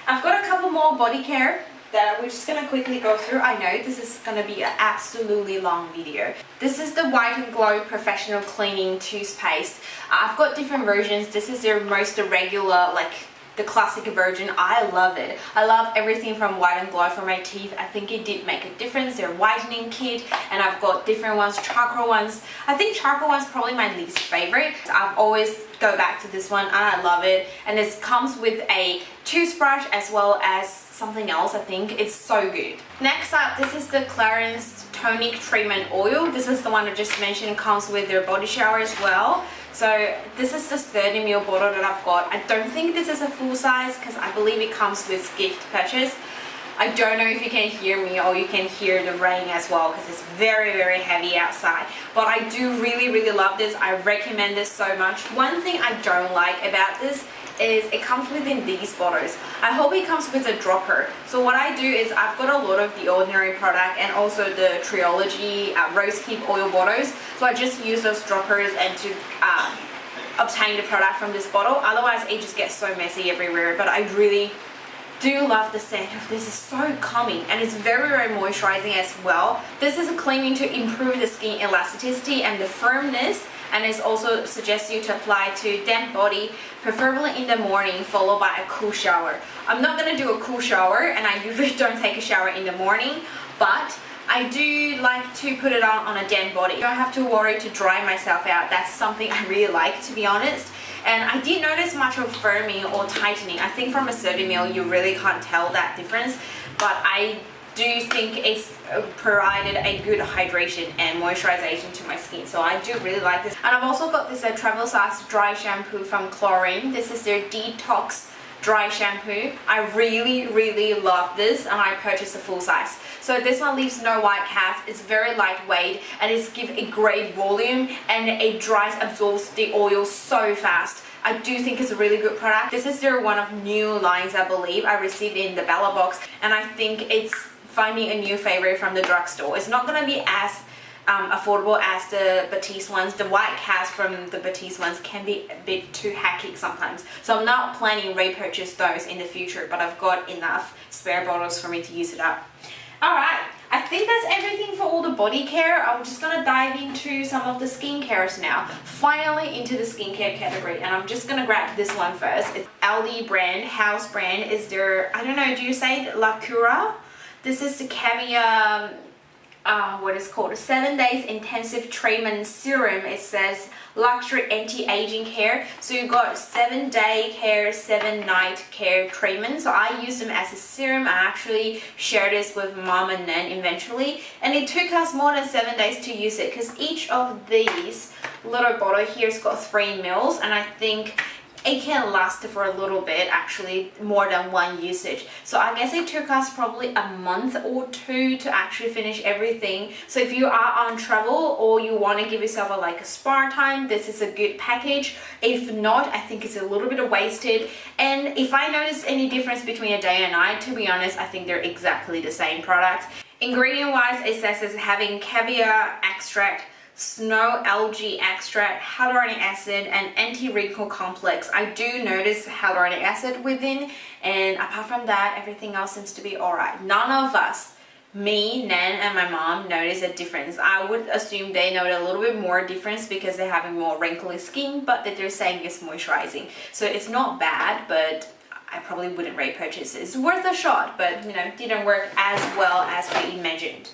I've got a couple more body care that we're just gonna quickly go through. I know this is gonna be an absolutely long video. This is the White and Glow Professional Cleaning Toothpaste. I've got different versions. This is their most regular, like the classic version. I love it. I love everything from White and Glow for my teeth. I think it did make a difference. Their whitening kit, and I've got different ones, charcoal ones. I think charcoal one's probably my least favorite. I've always go back to this one and I love it. And this comes with a toothbrush as well as something else. I think it's so good. Next up, this is the Clarins Tonic Treatment Oil. This is the one I just mentioned. It comes with their body shower as well. So this is the 30 ml bottle that I've got. I don't think this is a full size because I believe it comes with gift purchase. I don't know if you can hear me or you can hear the rain as well because it's very, very heavy outside. But I do really love this. I recommend this so much. One thing I don't like about this is it comes within these bottles. I hope it comes with a dropper. So what I do is I've got a lot of the Ordinary product and also the Trilogy Rose Hip Oil bottles. So I just use those droppers and to obtain the product from this bottle. Otherwise it just gets so messy everywhere. But I really do love the scent of this. Is so calming and it's very moisturizing as well. This is claiming to improve the skin elasticity and the firmness, and it also suggests you to apply to damp body, preferably in the morning, followed by a cool shower. I'm not gonna do a cool shower and I usually don't take a shower in the morning, but I do like to put it on a damp body. I don't have to worry to dry myself out. That's something I really like, to be honest. And I didn't notice much of firming or tightening. I think from a 30 ml you really can't tell that difference, but I do think it's provided a good hydration and moisturization to my skin, so I do really like this. And I've also got this travel size dry shampoo from Chlorine. This is their detox dry shampoo. I really love this, and I purchased a full size. So this one leaves no white cast. It's very lightweight and it's give a great volume, and it absorbs the oil so fast. I do think it's a really good product. This is their one of new lines, I believe. I received it in the Bella box, and I think it's finding a new favorite from the drugstore. It's not going to be as affordable as the Batiste ones. The white cast from the Batiste ones can be a bit too hacky sometimes. So I'm not planning to repurchase those in the future, but I've got enough spare bottles for me to use it up. Alright, I think that's everything for all the body care. I'm just gonna dive into some of the skincares now. Finally into the skincare category, and I'm just gonna grab this one first. It's Aldi brand, house brand, is their, I don't know, do you say La Cura? This is the Caviar, what is called a 7 days intensive treatment serum. It says luxury anti-aging care. So you've got 7-day care, 7-night care treatment. So I use them as a serum. I actually shared this with mom and nan eventually, and it took us more than 7 days to use it because each of these little bottle here has got 3 mils, and I think it can last for a little bit, actually more than one usage. So I guess it took us probably a month or two to actually finish everything. So if you are on travel or you want to give yourself a spa time, this is a good package. If not, I think it's a little bit wasted. And if I notice any difference between a day and night, to be honest, I think they're exactly the same product. Ingredient wise, it says it's having caviar extract, snow algae extract, hyaluronic acid, and anti-wrinkle complex. I do notice hyaluronic acid within, and apart from that, everything else seems to be alright. None of us, me, Nan, and my mom, notice a difference. I would assume they notice a little bit more difference because they're having more wrinkly skin, but that they're saying it's moisturizing. So it's not bad, but I probably wouldn't repurchase it. It's worth a shot, but you know, didn't work as well as we imagined.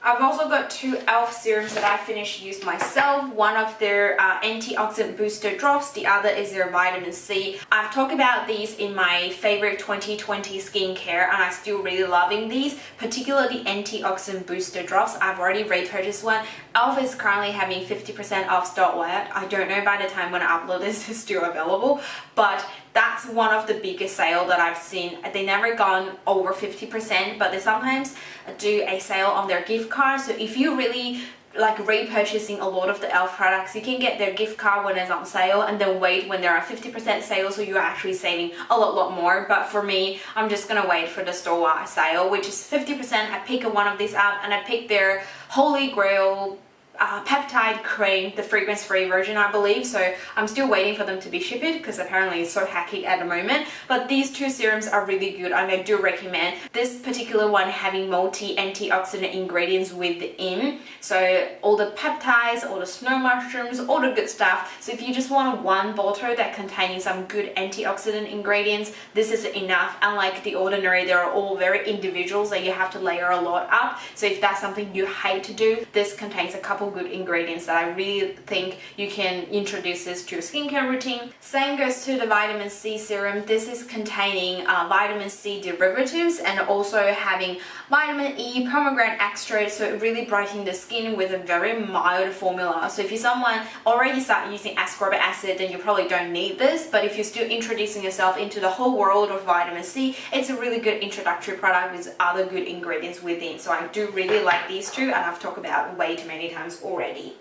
I've also got 2 e.l.f. serums that I finished use myself. One of their antioxidant booster drops, the other is their vitamin C. I've talked about these in my favorite 2020 skincare, and I'm still really loving these, particularly the antioxidant booster drops. I've already repurchased one. e.l.f. is currently having 50% off stock-wide. I don't know by the time when I upload this it's still available, but that's one of the biggest sales that I've seen. They never gone over 50%, but they sometimes do a sale on their gift card. So if you really like repurchasing a lot of the e.l.f. products, you can get their gift card when it's on sale and then wait when there are 50% sales, so you're actually saving a lot more. But for me, I'm just gonna wait for the store-wide sale, which is 50%. I pick one of these up and I pick their Holy Grail peptide cream, the fragrance-free version, I believe. So I'm still waiting for them to be shipped because apparently it's so hacky at the moment. But these two serums are really good and I do recommend. This particular one having multi-antioxidant ingredients within. So all the peptides, all the snow mushrooms, all the good stuff. So if you just want one bottle that contains some good antioxidant ingredients, this is enough. Unlike the ordinary, they're all very individual, so you have to layer a lot up. So if that's something you hate to do, this contains a couple good ingredients that I really think you can introduce this to your skincare routine. Same goes to the vitamin C serum. This is containing vitamin C derivatives and also having vitamin E, pomegranate extract, so it really brightens the skin with a very mild formula. So if you're someone already start using ascorbic acid, then you probably don't need this, but if you're still introducing yourself into the whole world of vitamin C, it's a really good introductory product with other good ingredients within. So I do really like these two and I've talked about way too many times already.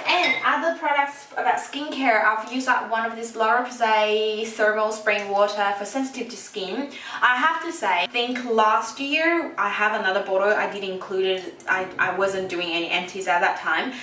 And other products about skincare, I've used up one of this La Roche thermal spring water for sensitive to skin. I have to say, I think last year I have another bottle I did include it. I wasn't doing any empties at that time.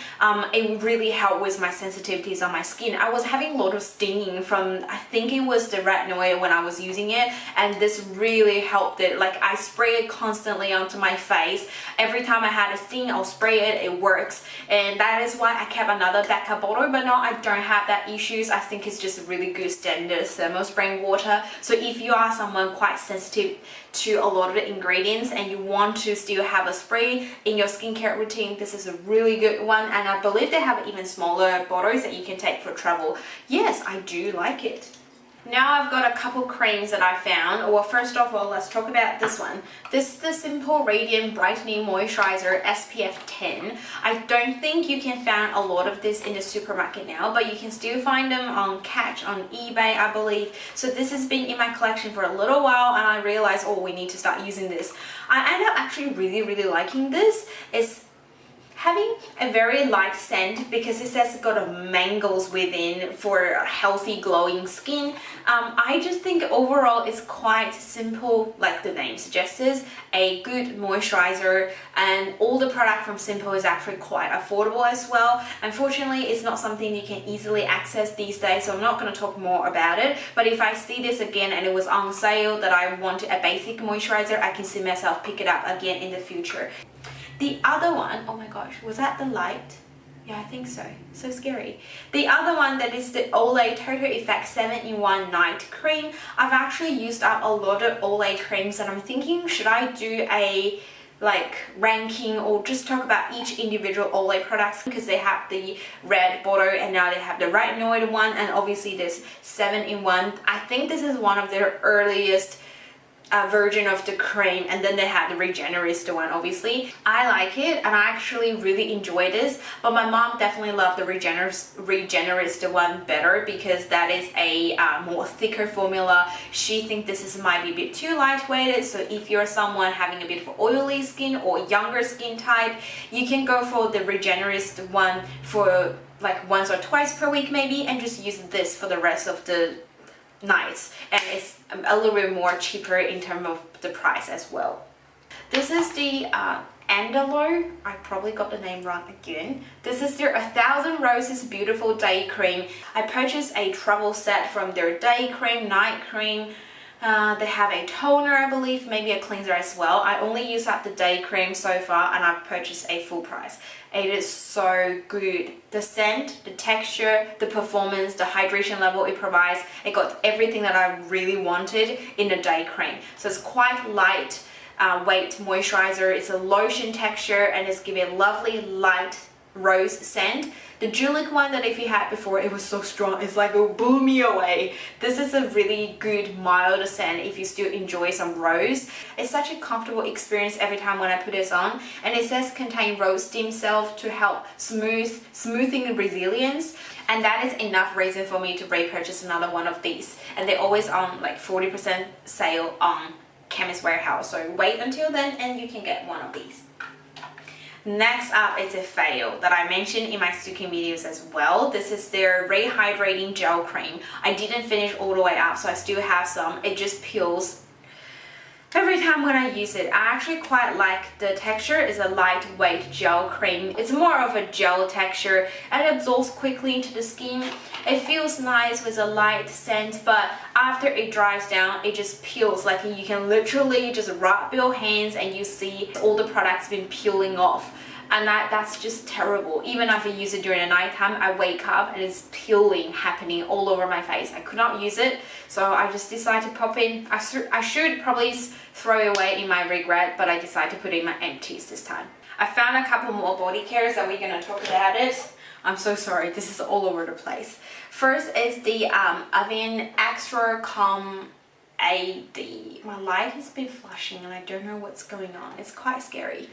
It really helped with my sensitivities on my skin. I was having a lot of stinging from, I think it was the retinoid when I was using it, and this really helped it. Like I spray it constantly onto my face. Every time I had a sting, I'll spray it. It works, and that is why I kept another backup bottle, but now I don't have that issues. I think it's just a really good standard thermal spring water. So if you are someone quite sensitive to a lot of the ingredients and you want to still have a spray in your skincare routine, this is a really good one. And I believe they have even smaller bottles that you can take for travel. Yes, I do like it. Now I've got a couple creams that I found. Well, first of all, let's talk about this one. This is the Simple Radiant Brightening Moisturizer SPF 10. I don't think you can find a lot of this in the supermarket now, but you can still find them on Catch on eBay, I believe. So this has been in my collection for a little while and I realized, oh, we need to start using this. I end up actually really liking this. It's having a very light scent because it says it's got a mangoes within for healthy glowing skin. I just think overall it's quite simple, like the name suggests, a good moisturizer, and all the product from Simple is actually quite affordable as well. Unfortunately, it's not something you can easily access these days, so I'm not going to talk more about it, but if I see this again and it was on sale that I wanted a basic moisturizer, I can see myself pick it up again in the future. The other one, oh my gosh, was that the light? Yeah, I think so. So scary. The other one that is the Olay Total Effect 7-in-1 Night Cream. I've actually used up a lot of Olay creams and I'm thinking, should I do a ranking or just talk about each individual Olay products, because they have the red bottle and now they have the retinoid one, and obviously this 7-in-1. I think this is one of their earliest version of the cream, and then they had the Regenerist one. Obviously I like it and I actually really enjoy this, but my mom definitely loved the Regenerist one better because that is a more thicker formula. She thinks this might be a bit too lightweight, so if you're someone having a bit of oily skin or younger skin type, you can go for the Regenerist one for like once or twice per week maybe, and just use this for the rest of the nights, and it's a little bit more cheaper in terms of the price as well. This is the Andalo, I probably got the name wrong again. This is their 1000 Roses Beautiful Day Cream. I purchased a travel set from their day cream, night cream. They have a toner, I believe, maybe a cleanser as well. I only use up the day cream so far and I've purchased a full price. It is so good. The scent, the texture, the performance, the hydration level it provides, it got everything that I really wanted in the day cream. So it's quite light weight moisturizer. It's a lotion texture and it's giving a lovely light rose scent. The Julic one that if you had before, it was so strong, it's like it blew me away. This is a really good mild scent if you still enjoy some rose. It's such a comfortable experience every time when I put this on, and it says contain rose stem cells to help smoothing resilience, and that is enough reason for me to repurchase another one of these, and they're always on like 40% sale on Chemist Warehouse, so wait until then and you can get one of these. Next up is a fail that I mentioned in my Sukin videos as well. This is their Rehydrating Gel Cream. I didn't finish all the way up, so I still have some. It just peels Every time when I use it, I actually quite like the texture. It's a lightweight gel cream. It's more of a gel texture and it absorbs quickly into the skin. It feels nice with a light scent, but after it dries down, it just peels. Like you can literally just rub your hands and you see all the products been peeling off. And that's just terrible. Even if I use it during the night time, I wake up and it's peeling happening all over my face. I could not use it, so I just decided to pop in. I should probably throw it away in my regret, but I decided to put it in my empties this time. I found a couple more body cares and we're gonna talk about it. I'm so sorry, this is all over the place. First is the Avon Extra Calm AD. My light has been flashing and I don't know what's going on. It's quite scary.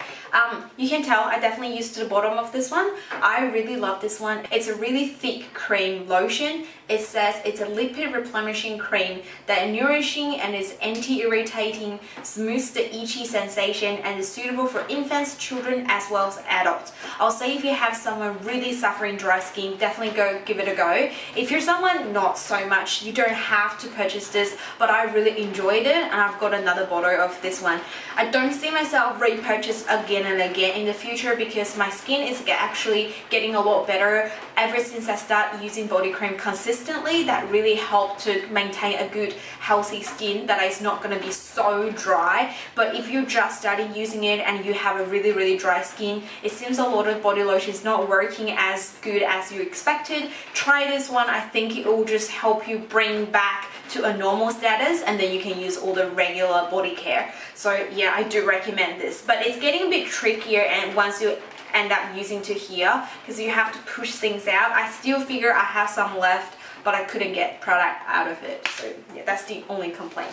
You can tell I definitely used the bottom of this one. I really love this one. It's a really thick cream lotion. It says it's a lipid replenishing cream that is nourishing and is anti-irritating, smooths the itchy sensation, and is suitable for infants, children, as well as adults. I'll say if you have someone really suffering dry skin, definitely go give it a go. If you're someone not so much, you don't have to purchase this, but I really enjoyed it and I've got another bottle of this one. I don't see myself repurchase again and again in the future because my skin is actually getting a lot better ever since I started using body cream consistently. That really helped to maintain a good healthy skin that is not going to be so dry. But if you just started using it and you have a really dry skin, it seems a lot of body lotion is not working as good as you expected. Try this one. I think it will just help you bring back to a normal status, and then you can use all the regular body care. So yeah, I do recommend this, but it's getting a bit trickier and once you end up using to here because you have to push things out. I still figure I have some left, but I couldn't get product out of it. So yeah, that's the only complaint.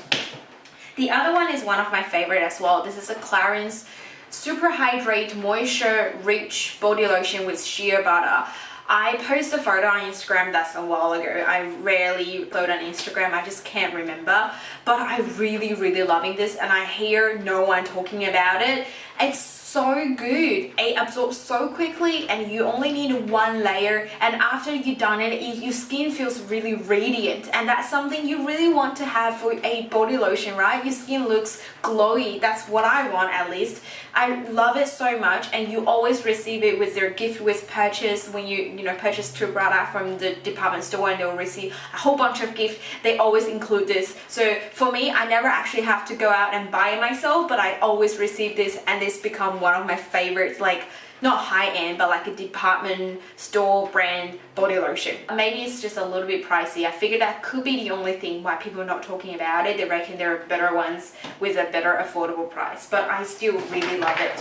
The other one is one of my favorite as well. This is a Clarins Super Hydrate Moisture Rich Body Lotion with Shea Butter. I posted a photo on Instagram that's a while ago. I rarely upload on Instagram, I just can't remember. But I really loving this and I hear no one talking about it. It's so good. It absorbs so quickly and you only need one layer, and after you've done it, your skin feels really radiant, and that's something you really want to have for a body lotion, right? Your skin looks glowy. That's what I want, at least. I love it so much, and you always receive it with their gift with purchase. When you purchase two product from the department store and they'll receive a whole bunch of gifts, they always include this. So for me, I never actually have to go out and buy it myself, but I always receive this, and this become one of my favorites, like not high-end, but like a department store brand body lotion. Maybe it's just a little bit pricey. I figured that could be the only thing why people are not talking about it. They reckon there are better ones with a better affordable price, but I still really love it.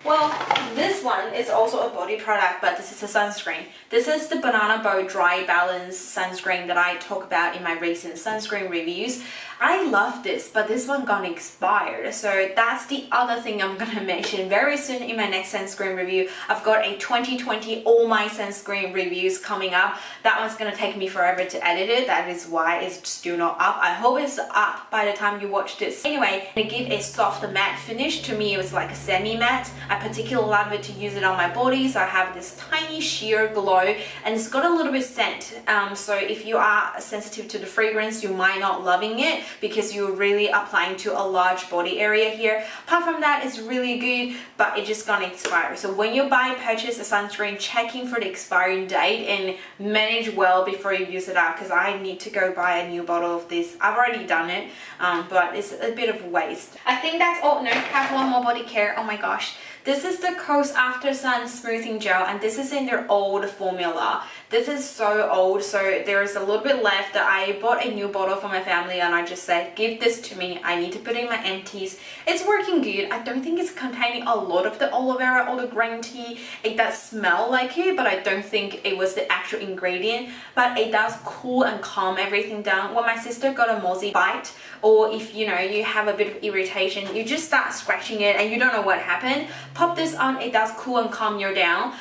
Well, this one is also a body product, but this is a sunscreen. This is the Banana Boat Dry Balance sunscreen that I talk about in my recent sunscreen reviews. I love this, but this one gonna expire, so that's the other thing I'm gonna mention very soon in my next sunscreen review. I've got a 2020 all my sunscreen reviews coming up. That one's gonna take me forever to edit it. That is why it's still not up. I hope it's up by the time you watch this. Anyway, to give a soft matte finish, to me it was like a semi-matte. I particularly love it to use it on my body, so I have this tiny sheer glow, and it's got a little bit scent. So if you are sensitive to the fragrance, you might not loving it because you're really applying to a large body area here. Apart from that, it's really good, but it's just gonna expire. So when you purchase a sunscreen, checking for the expiring date and manage well before you use it up, because I need to go buy a new bottle of this. I've already done it, but it's a bit of a waste. I think that's all. No, I have one more body care. Oh my gosh. This is the Coast After Sun Smoothing Gel, and this is in their old formula. This is so old, so there is a little bit left. That I bought a new bottle for my family and I just said, give this to me. I need to put it in my empties. It's working good. I don't think it's containing a lot of the aloe vera or the green tea. It does smell like it, but I don't think it was the actual ingredient. But it does cool and calm everything down. When my sister got a mozzie bite, or if you have a bit of irritation, you just start scratching it and you don't know what happened, pop this on. It does cool and calm you down.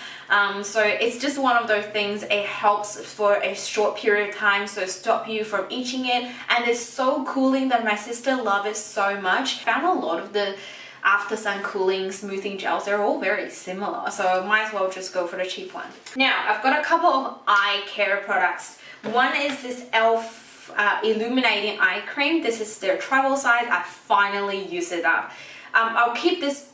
So it's just one of those things. It helps for a short period of time, so stop you from itching it, and it's so cooling that my sister loves it so much. Found a lot of the after sun cooling smoothing gels, they're all very similar, so might as well just go for the cheap one. Now I've got a couple of eye care products. One is this e.l.f. illuminating eye cream. This is their travel size. I finally used it up. I'll keep this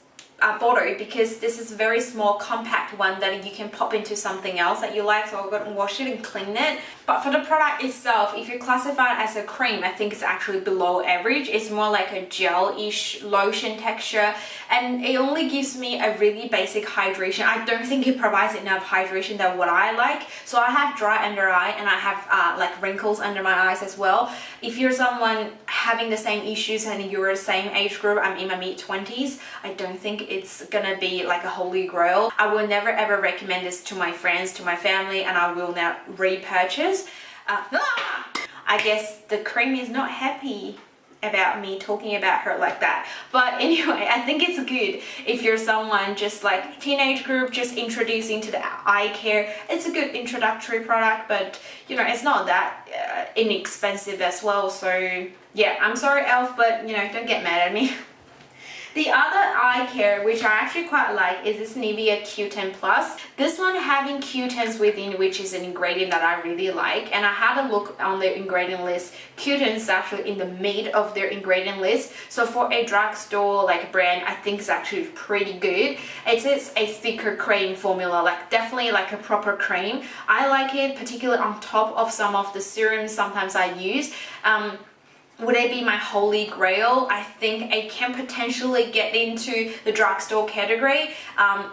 bottle because this is a very small compact one that you can pop into something else that you like, so I'll go and wash it and clean it. But for the product itself, if you classify it as a cream, I think it's actually below average. It's more like a gel-ish lotion texture, and it only gives me a really basic hydration. I don't think it provides enough hydration than what I like. So I have dry under eye and I have like wrinkles under my eyes as well. If you're someone having the same issues and you're the same age group, I'm in my mid-20s, I don't think it's gonna be like a holy grail. I will never ever recommend this to my friends, to my family, and I will not repurchase. I guess the cream is not happy about me talking about her like that, but anyway, I think it's good if you're someone just like teenage group, just introducing to the eye care. It's a good introductory product, but you know, it's not that inexpensive as well. So yeah, I'm sorry Elf, but you know, don't get mad at me. The other eye care, which I actually quite like, is this Nivea Q10 Plus. This one having Q10s within, which is an ingredient that I really like. And I had a look on their ingredient list. Q10 is actually in the mid of their ingredient list. So for a drugstore like brand, I think it's actually pretty good. It is a thicker cream formula, like definitely like a proper cream. I like it, particularly on top of some of the serums sometimes I use. Would it be my holy grail? I think it can potentially get into the drugstore category.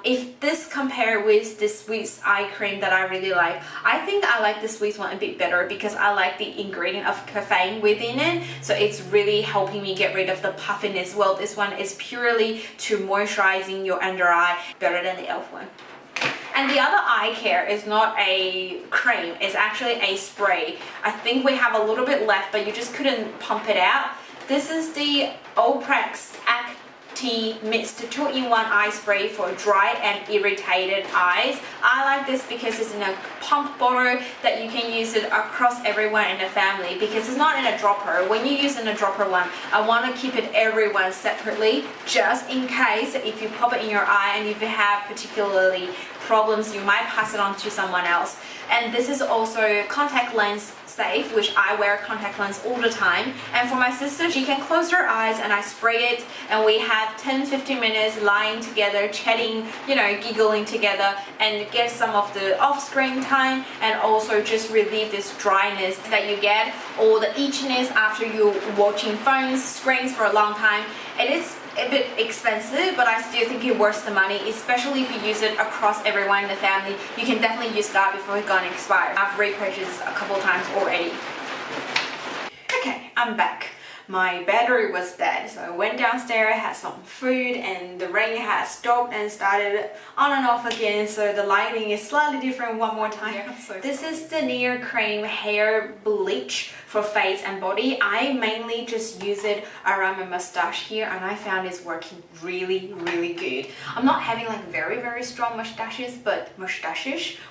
If this compare with the Swiss eye cream that I really like, I think I like the Swiss one a bit better because I like the ingredient of caffeine within it. So it's really helping me get rid of the puffiness. Well, this one is purely to moisturizing your under eye, better than the Elf one. And the other eye care is not a cream, it's actually a spray. I think we have a little bit left, but you just couldn't pump it out. This is the Olaplex Acti Mist 2-in-1 eye spray for dry and irritated eyes. I like this because it's in a pump bottle that you can use it across everyone in the family, because it's not in a dropper. When you use in a dropper one, I want to keep it everyone separately, just in case if you pop it in your eye and if you have particularly problems, you might pass it on to someone else. And this is also contact lens safe, which I wear contact lens all the time. And for my sister, she can close her eyes and I spray it, and we have 10-15 minutes lying together, chatting, you know, giggling together, and get some of the off-screen time, and also just relieve this dryness that you get, or the itchiness after you're watching phones, screens for a long time. It is a bit expensive, but I still think it's worth the money, especially if you use it across everyone in the family. You can definitely use that before it's gonna expire. I've repurchased a couple times already. Okay, I'm back. My battery was dead, so I went downstairs, had some food, and the rain has stopped and started on and off again, so the lighting is slightly different one more time. Yeah, so this is the Near Cream Hair Bleach for face and body. I mainly just use it around my mustache here, and I found it's working really, really good. I'm not having like very strong mustaches, but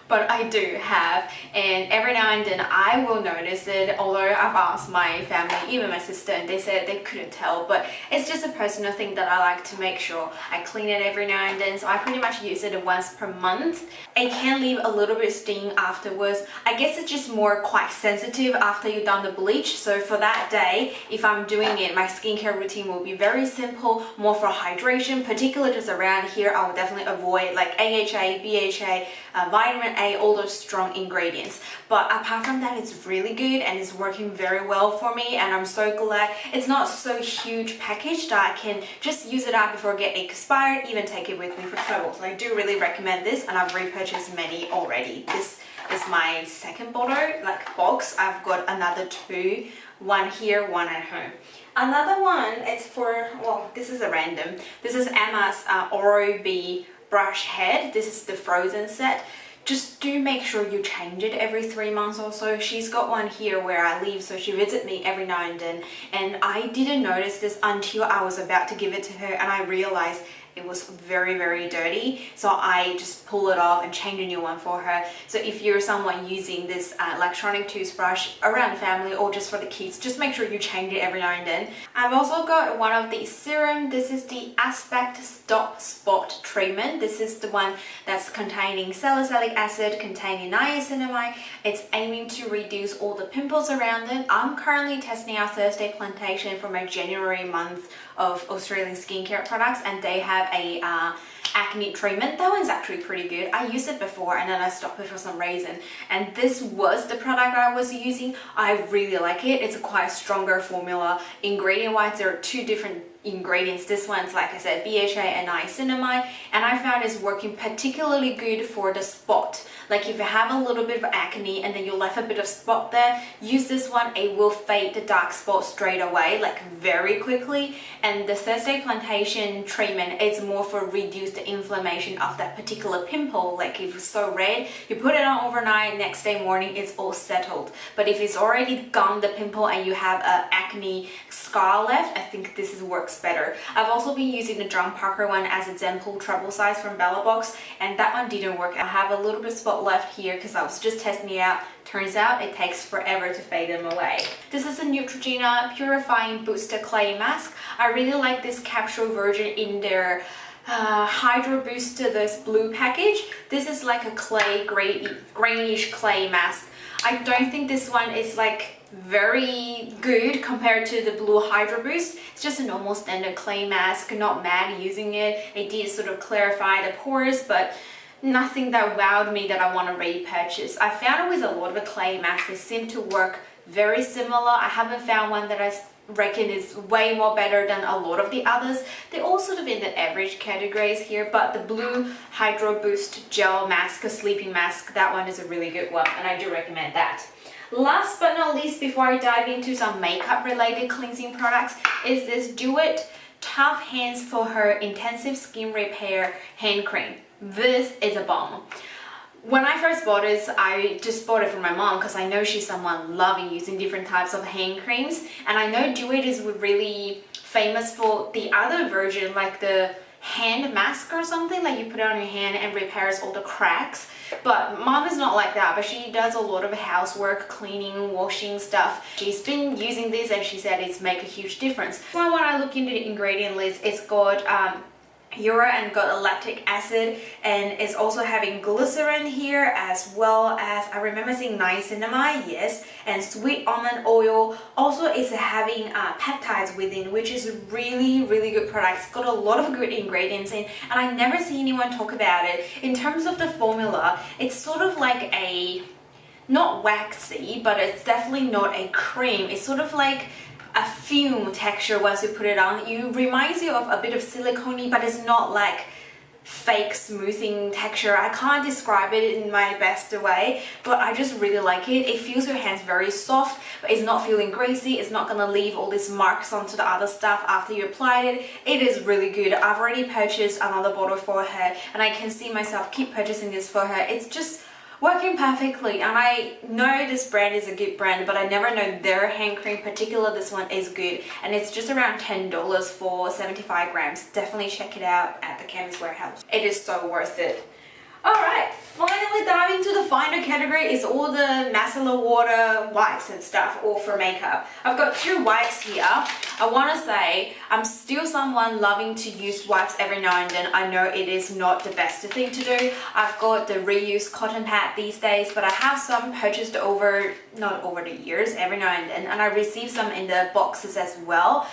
I do have, and every now and then I will notice it, although I've asked my family, even my sister, and they said they couldn't tell, but it's just a personal thing that I like to make sure I clean it every now and then, so I pretty much use it once per month. It can leave a little bit of sting afterwards. I guess it's just more quite sensitive after you've done the bleach, so for that day, if I'm doing it, my skincare routine will be very simple, more for hydration, particularly just around here. I will definitely avoid like AHA, BHA, vitamin A, all those strong ingredients. But apart from that, it's really good and it's working very well for me, and I'm so glad it's not so huge package that I can just use it up before it get expired, even take it with me for travel. So I do really recommend this, and I've repurchased many already. This is my second bottle, like box. I've got another two, one here, one at home. Another one is for, well, this is a random. This is Emma's Oral-B brush head. This is the frozen set. Just do make sure you change it every 3 months or so. She's got one here where I live, so she visits me every now and then, and I didn't notice this until I was about to give it to her, and I realized it was very dirty, so I just pull it off and change a new one for her. So if you're someone using this electronic toothbrush around the family or just for the kids, just make sure you change it every now and then. I've also got one of the serum. This is the Aspect Stop Spot treatment. This is the one that's containing salicylic acid, containing niacinamide. It's aiming to reduce all the pimples around it. I'm currently testing out Thursday Plantation for my January month of Australian skincare products, and they have a acne treatment. That one's actually pretty good. I used it before and then I stopped it for some reason, and this was the product I was using. I really like it. It's a quite stronger formula. Ingredient wise, there are two different ingredients. This one's, like I said, BHA and niacinamide, and I found it's working particularly good for the spot. Like if you have a little bit of acne and then you left a bit of spot there, use this one. It will fade the dark spot straight away, like very quickly. And the Thursday Plantation treatment is more for reduce the inflammation of that particular pimple. Like if it's so red, you put it on overnight, next day morning it's all settled. But if it's already gone, the pimple, and you have a acne scar left, I think this works better. I've also been using the John Parker one as a Zenpul Trouble Size from Bella Box, and that one didn't work. I have a little bit of spot left here because I was just testing it out. Turns out it takes forever to fade them away. This is a Neutrogena Purifying Booster Clay Mask. I really like this capsule version in their Hydro Booster, this blue package. This is like a clay, greenish clay mask. I don't think this one is like very good compared to the blue Hydro Boost. It's just a normal standard clay mask, not mad using it. It did sort of clarify the pores, but nothing that wowed me that I want to repurchase. I found it with a lot of the clay masks, they seem to work very similar. I haven't found one that I reckon is way more better than a lot of the others. They're all sort of in the average categories here, but the blue Hydro Boost gel mask, a sleeping mask, that one is a really good one, and I do recommend that. Last but not least, before I dive into some makeup related cleansing products, is this Do It Tough Hands for Her Intensive Skin Repair Hand Cream. This is a bomb. When I first bought this, I just bought it for my mom because I know she's someone loving using different types of hand creams, and I know Do It is really famous for the other version, like the hand mask or something, like you put it on your hand and repairs all the cracks. But mom is not like that, but she does a lot of housework, cleaning, washing stuff. She's been using this and she said it's make a huge difference. So when I look into the ingredient list, it's got urine and got a lactic acid, and it's also having glycerin here, as well as I remember seeing niacinamide, yes, and sweet almond oil. Also it's having peptides within, which is a really good product. It's got a lot of good ingredients in, and I never see anyone talk about it. In terms of the formula, it's sort of like a, not waxy, but it's definitely not a cream. It's sort of like a fume texture once you put it on. It reminds you of a bit of silicone, but it's not like fake smoothing texture. I can't describe it in my best way, but I just really like it. It feels your hands very soft, but it's not feeling greasy. It's not gonna leave all these marks onto the other stuff after you applied it. It is really good. I've already purchased another bottle for her, and I can see myself keep purchasing this for her. It's just working perfectly, and I know this brand is a good brand, but I never know their hand cream particular. This one is good, and it's just around $10 for 75 grams. Definitely check it out at the Chemist Warehouse. It is so worth it. Alright, finally diving into the final category is all the micellar water wipes and stuff, all for makeup. I've got two wipes here. I want to say I'm still someone loving to use wipes every now and then. I know it is not the best thing to do. I've got the reused cotton pad these days, but I have some purchased not over the years, every now and then, and I received some in the boxes as well.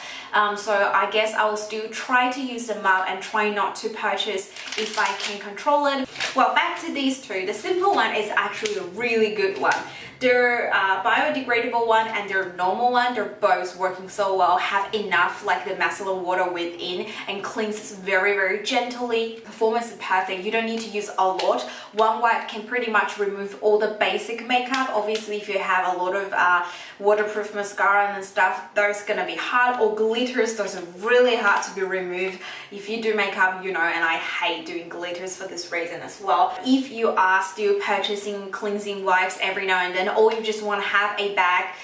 So I guess I will still try to use them up and try not to purchase if I can control it. Well, back to these two. The simple one is actually a really good one. Their biodegradable one and their normal one, they're both working so well, have enough like the micellar water within and cleanses very gently. Performance is perfect. You don't need to use a lot. One wipe can pretty much remove all the basic makeup. Obviously, if you have a lot of waterproof mascara and stuff, those are gonna be hard, or glitters, those are really hard to be removed. If you do makeup, you know, and I hate doing glitters for this reason as well. If you are still purchasing cleansing wipes every now and then, or you just want to have a bag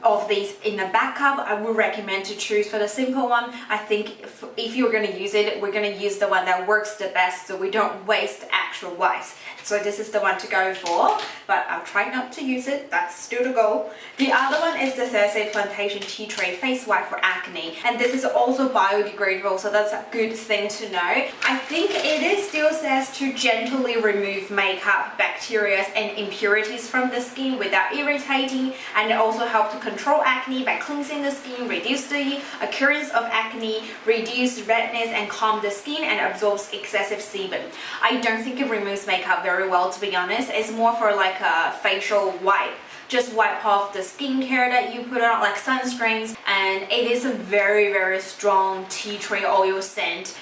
of these in a backup, I would recommend to choose for the simple one. I think if you're going to use it, we're going to use the one that works the best so we don't waste actual wipes. So this is the one to go for, but I'll try not to use it. That's still the goal. The other one is the Thursday Plantation Tea Tree Face Wipe for Acne, and this is also biodegradable, so that's a good thing to know. I think it still says to gently remove makeup, bacteria and impurities from the skin without irritating, and it also helps to control acne by cleansing the skin, reduce the occurrence of acne, reduce redness and calm the skin, and absorbs excessive sebum. I don't think it removes makeup very well, to be honest. It's more for like a facial wipe. Just wipe off the skincare that you put on, like sunscreens, and it is a very strong tea tree oil scent.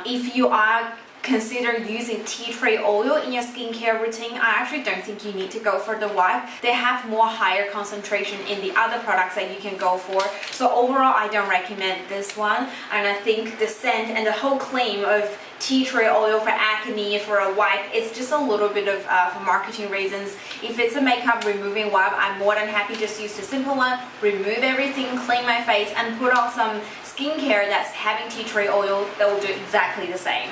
If you are consider using tea tree oil in your skincare routine, I actually don't think you need to go for the wipe. They have more higher concentration in the other products that you can go for. So overall, I don't recommend this one. And I think the scent and the whole claim of tea tree oil for acne for a wipe, it's just a little bit of for marketing reasons. If it's a makeup removing wipe, I'm more than happy just use the simple one, remove everything, clean my face, and put on some skincare that's having tea tree oil that will do exactly the same.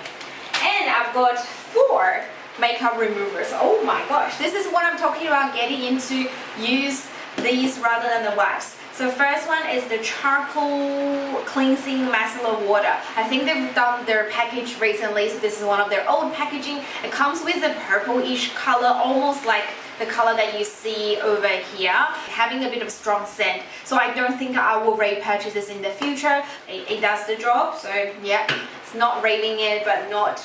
And I've got 4 makeup removers. Oh my gosh, this is what I'm talking about, getting into use these rather than the wipes. So first one is the charcoal cleansing micellar water. I think they've done their package recently, so this is one of their old packaging. It comes with a purplish color, almost like the color that you see over here, having a bit of strong scent. So I don't think I will repurchase this in the future. It does the job, so yeah, it's not raving it but not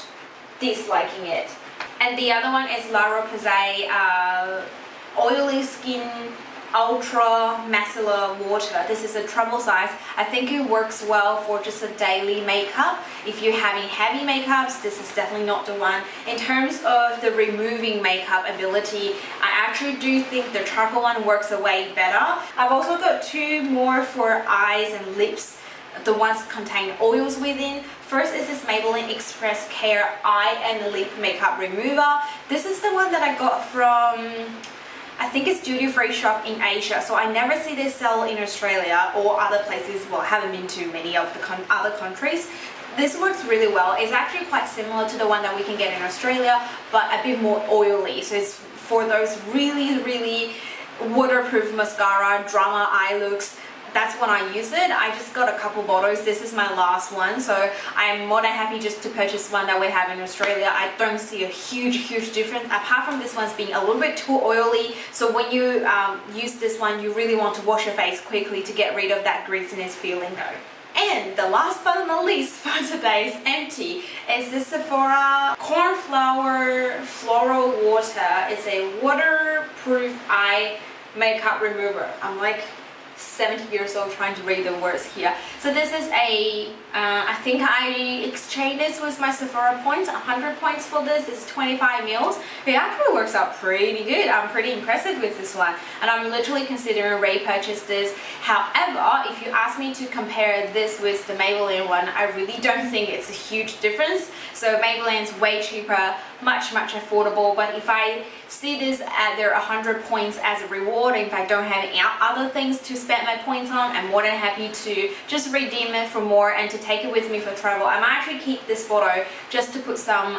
disliking it. And the other one is La Roche-Posay oily skin ultra micellar water. This is a travel size. I think it works well for just a daily makeup. If you're having heavy makeups, this is definitely not the one. In terms of the removing makeup ability, I actually do think the charcoal one works way better. I've also got 2 more for eyes and lips, the ones contain oils within. First is this Maybelline Express Care Eye and Lip Makeup Remover. This is the one that I got from, I think it's duty-free shop in Asia, so I never see this sell in Australia or other places. Well, I haven't been to many of the other countries. This works really well. It's actually quite similar to the one that we can get in Australia, but a bit more oily. So it's for those really waterproof mascara, drama eye looks. That's when I use it. I just got a couple bottles. This is my last one, so I am more than happy just to purchase one that we have in Australia. I don't see a huge difference, apart from this one's being a little bit too oily. So when you use this one, you really want to wash your face quickly to get rid of that greasiness feeling though. And the last but not least for today's empty is the Sephora Cornflower Floral Water. It's a waterproof eye makeup remover. I'm like 70 years old trying to read the words here. So this is a, I think I exchanged this with my Sephora points, 100 points for this. This is 25 mils. It actually works out pretty good. I'm pretty impressed with this one, and I'm literally considering repurchase this. However, if you ask me to compare this with the Maybelline one, I really don't think it's a huge difference. So Maybelline's way cheaper, much affordable, but if I see this at their 100 points as a reward, if I don't have any other things to spend my points on, I'm more than happy to just redeem it for more and to take it with me for travel. I might actually keep this photo just to put some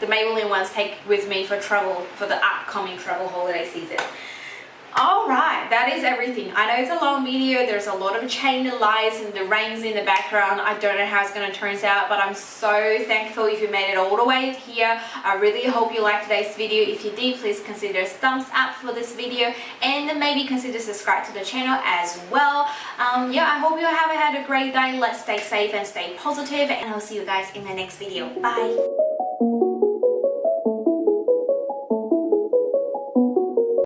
the Maybelline ones, take with me for travel for the upcoming travel holiday season. Alright, that is everything. I know it's a long video, there's a lot of chain lights and the rains in the background. I don't know how it's going to turn out, but I'm so thankful if you made it all the way here. I really hope you liked today's video. If you did, please consider thumbs up for this video, and maybe consider subscribe to the channel as well. Yeah, I hope you have had a great day. Let's stay safe and stay positive, and I'll see you guys in the next video. Bye!